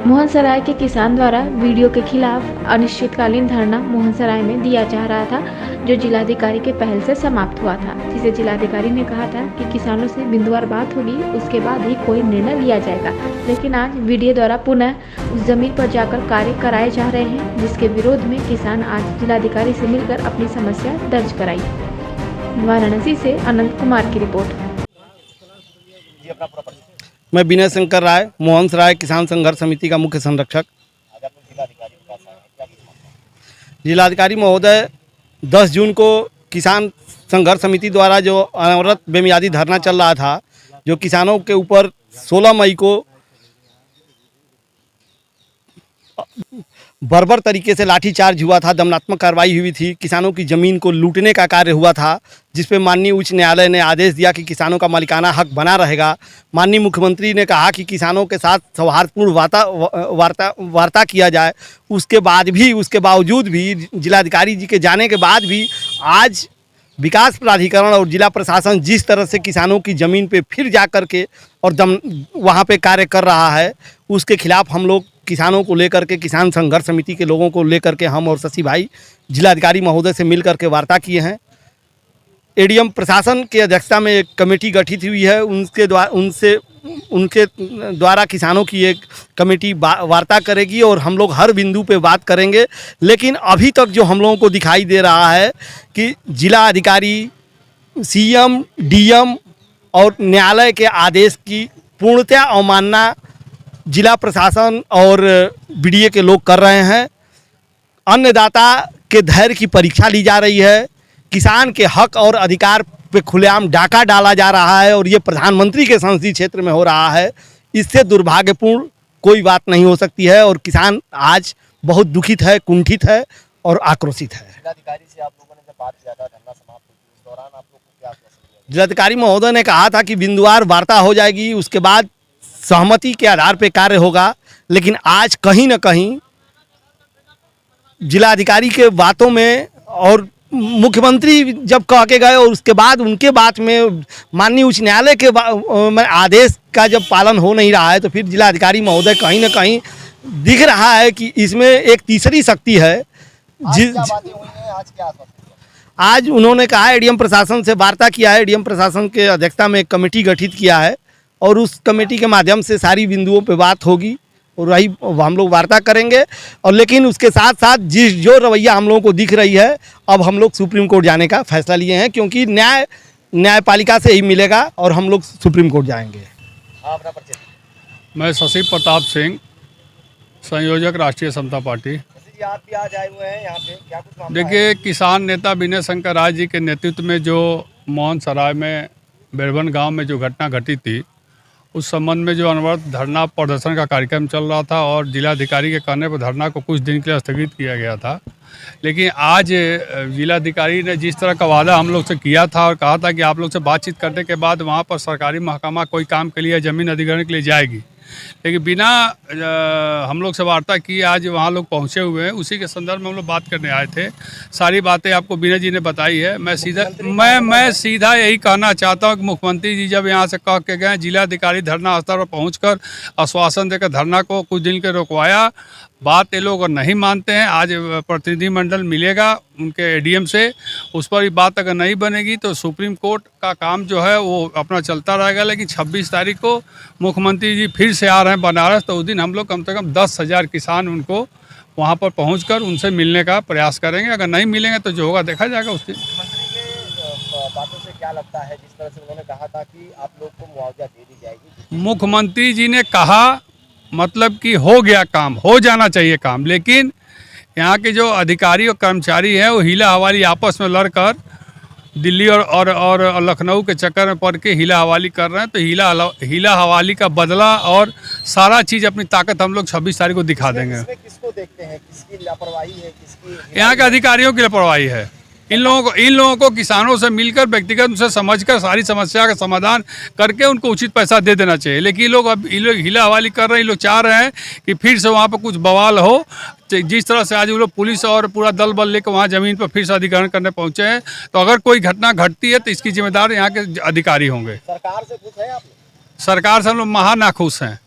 मोहनसराय के किसान द्वारा वीडियो के खिलाफ अनिश्चितकालीन धरना मोहनसराय में दिया जा रहा था, जो जिलाधिकारी के पहल से समाप्त हुआ था, जिसे जिलाधिकारी ने कहा था कि किसानों से बिंदुवार बात होगी, उसके बाद ही कोई निर्णय लिया जाएगा। लेकिन आज वीडियो द्वारा पुनः उस जमीन पर जाकर कार्य कराए जा रहे हैं, जिसके विरोध में किसान आज जिलाधिकारी से मिलकर अपनी समस्या दर्ज कराई। वाराणसी से अनंत कुमार की रिपोर्ट। मैं विनय शंकर राय, मोहनसराय किसान संघर्ष समिति का मुख्य संरक्षक। जिलाधिकारी महोदय 10 जून को किसान संघर्ष समिति द्वारा जो अनवरत बेमियादी धरना चल रहा था, जो किसानों के ऊपर 16 मई को बर्बर तरीके से लाठीचार्ज हुआ था, दमनात्मक कार्रवाई हुई थी, किसानों की ज़मीन को लूटने का कार्य हुआ था, जिस पे माननीय उच्च न्यायालय ने आदेश दिया कि किसानों का मालिकाना हक बना रहेगा। माननीय मुख्यमंत्री ने कहा कि किसानों के साथ सौहार्दपूर्ण वार्ता किया जाए। उसके बावजूद भी जिलाधिकारी जी के जाने के बाद भी आज विकास प्राधिकरण और जिला प्रशासन जिस तरह से किसानों की ज़मीन पे फिर जा कर के और वहाँ पे कार्य कर रहा है, उसके खिलाफ हम लोग किसानों को लेकर के, किसान संघर्ष समिति के लोगों को लेकर के हम और शशि भाई जिलाधिकारी महोदय से मिल करके वार्ता किए हैं। एडीएम प्रशासन की अध्यक्षता में एक कमेटी गठित हुई है, उनके द्वारा किसानों की एक कमेटी वार्ता करेगी और हम लोग हर बिंदु पे बात करेंगे। लेकिन अभी तक जो हम लोगों को दिखाई दे रहा है कि जिला अधिकारी, सीएम, डीएम और न्यायालय के आदेश की पूर्णतः अवमानना जिला प्रशासन और बीडीए के लोग कर रहे हैं। अन्नदाता के धैर्य की परीक्षा ली जा रही है। किसान के हक और अधिकार पे खुलेआम डाका डाला जा रहा है और ये प्रधानमंत्री के संसदीय क्षेत्र में हो रहा है। इससे दुर्भाग्यपूर्ण कोई बात नहीं हो सकती है और किसान आज बहुत दुखित है, कुंठित है और आक्रोशित है। जिलाधिकारी से आप लोगों ने जब बात किया था, धरना समाप्त हुई, उस दौरान आप लोग को क्या आश्वासन दिया? जिलाधिकारी महोदय ने कहा था कि बिंदुवार वार्ता हो जाएगी, उसके बाद सहमति के आधार पर कार्य होगा। लेकिन आज कहीं न कहीं जिलाधिकारी के बातों में और मुख्यमंत्री जब कह के गए और उसके बाद उनके बात में माननीय उच्च न्यायालय के आदेश का जब पालन हो नहीं रहा है, तो फिर जिलाधिकारी महोदय कहीं न कहीं दिख रहा है कि इसमें एक तीसरी शक्ति है। आज क्या बातें हुई हैं? आज क्या आश्वासन दिया? आज उन्होंने कहा है, एडीएम प्रशासन से वार्ता किया है, एडीएम प्रशासन के अध्यक्षता में एक कमेटी गठित किया है और उस कमेटी के माध्यम से सारी बिंदुओं पे बात होगी और वही हम लोग वार्ता करेंगे। और लेकिन उसके साथ साथ जो रवैया हम लोगों को दिख रही है, अब हम लोग सुप्रीम कोर्ट जाने का फैसला लिए हैं, क्योंकि न्यायपालिका से ही मिलेगा और हम लोग सुप्रीम कोर्ट जाएंगे। हाँ, अपना परिचय। मैं शशि प्रताप सिंह, संयोजक राष्ट्रीय समता पार्टी। जी, आप भी आज आए हुए हैं यहाँ पे, क्या कुछ मामला है? देखिए, किसान नेता विनय शंकर राय जी के नेतृत्व में जो मोहनसराय में बेरवन गांव में जो घटना घटी थी, उस संबंध में जो अनवरत धरना प्रदर्शन का कार्यक्रम चल रहा था और जिलाधिकारी के कहने पर धरना को कुछ दिन के लिए स्थगित किया गया था। लेकिन आज जिलाधिकारी ने जिस तरह का वादा हम लोग से किया था और कहा था कि आप लोग से बातचीत करने के बाद वहाँ पर सरकारी महकमा कोई काम के लिए, ज़मीन अधिग्रहण के लिए जाएगी, लेकिन बिना हम लोग से वार्ता किए आज वहाँ लोग पहुँचे हुए हैं। उसी के संदर्भ में हम लोग बात करने आए थे। सारी बातें आपको विनय जी ने बताई है। मैं सीधा यही कहना चाहता हूँ कि मुख्यमंत्री जी जब यहाँ से कह के गए, जिलाधिकारी धरना स्थल पर पहुँचकर आश्वासन देकर धरना को कुछ दिन के रोकवाया, बात ये लोग नहीं मानते हैं। आज प्रतिनिधिमंडल मिलेगा उनके एडीएम से, उस पर ही बात अगर नहीं बनेगी तो सुप्रीम कोर्ट का काम जो है वो अपना चलता रहेगा। लेकिन 26 तारीख को मुख्यमंत्री जी फिर से आ रहे हैं बनारस, तो उस दिन हम लोग कम से कम 10,000 किसान उनको वहाँ पर पहुँचकर उनसे मिलने का प्रयास करेंगे। अगर नहीं मिलेंगे तो जो होगा देखा जाएगा उस दिन। मुख्यमंत्री के बातों से क्या लगता है, जिस तरह से उन्होंने कहा था कि आप लोग को मुआवजा दे दी जाएगी? मुख्यमंत्री जी ने कहा, मतलब कि हो गया काम, हो जाना चाहिए काम, लेकिन यहाँ के जो अधिकारी और कर्मचारी हैं वो हीला हवाली आपस में लड़कर दिल्ली और लखनऊ के चक्कर में पड़ के हीला हवाली कर रहे हैं। तो हीला हवाली का बदला और सारा चीज़ अपनी ताकत हम लोग 26 तारीख को दिखा देंगे। इसमें किसको देखते हैं, किसकी लापरवाही है, किसकी? यहाँ के अधिकारियों की लापरवाही है। इन लोगों को किसानों से मिलकर व्यक्तिगत उनसे समझकर सारी समस्या का समाधान करके उनको उचित पैसा दे देना चाहिए। लेकिन ये लोग हीला हवाली कर रहे हैं। ये लोग चाह रहे हैं कि फिर से वहाँ पर कुछ बवाल हो। जिस तरह से आज वो लोग पुलिस और पूरा दल बल लेकर वहाँ ज़मीन पर फिर से अधिग्रहण करने पहुँचे हैं, तो अगर कोई घटना घटती है तो इसकी जिम्मेदार यहाँ के अधिकारी होंगे। सरकार से कुछ है आप लोग? सरकार से हम लोग महा नाखुश हैं।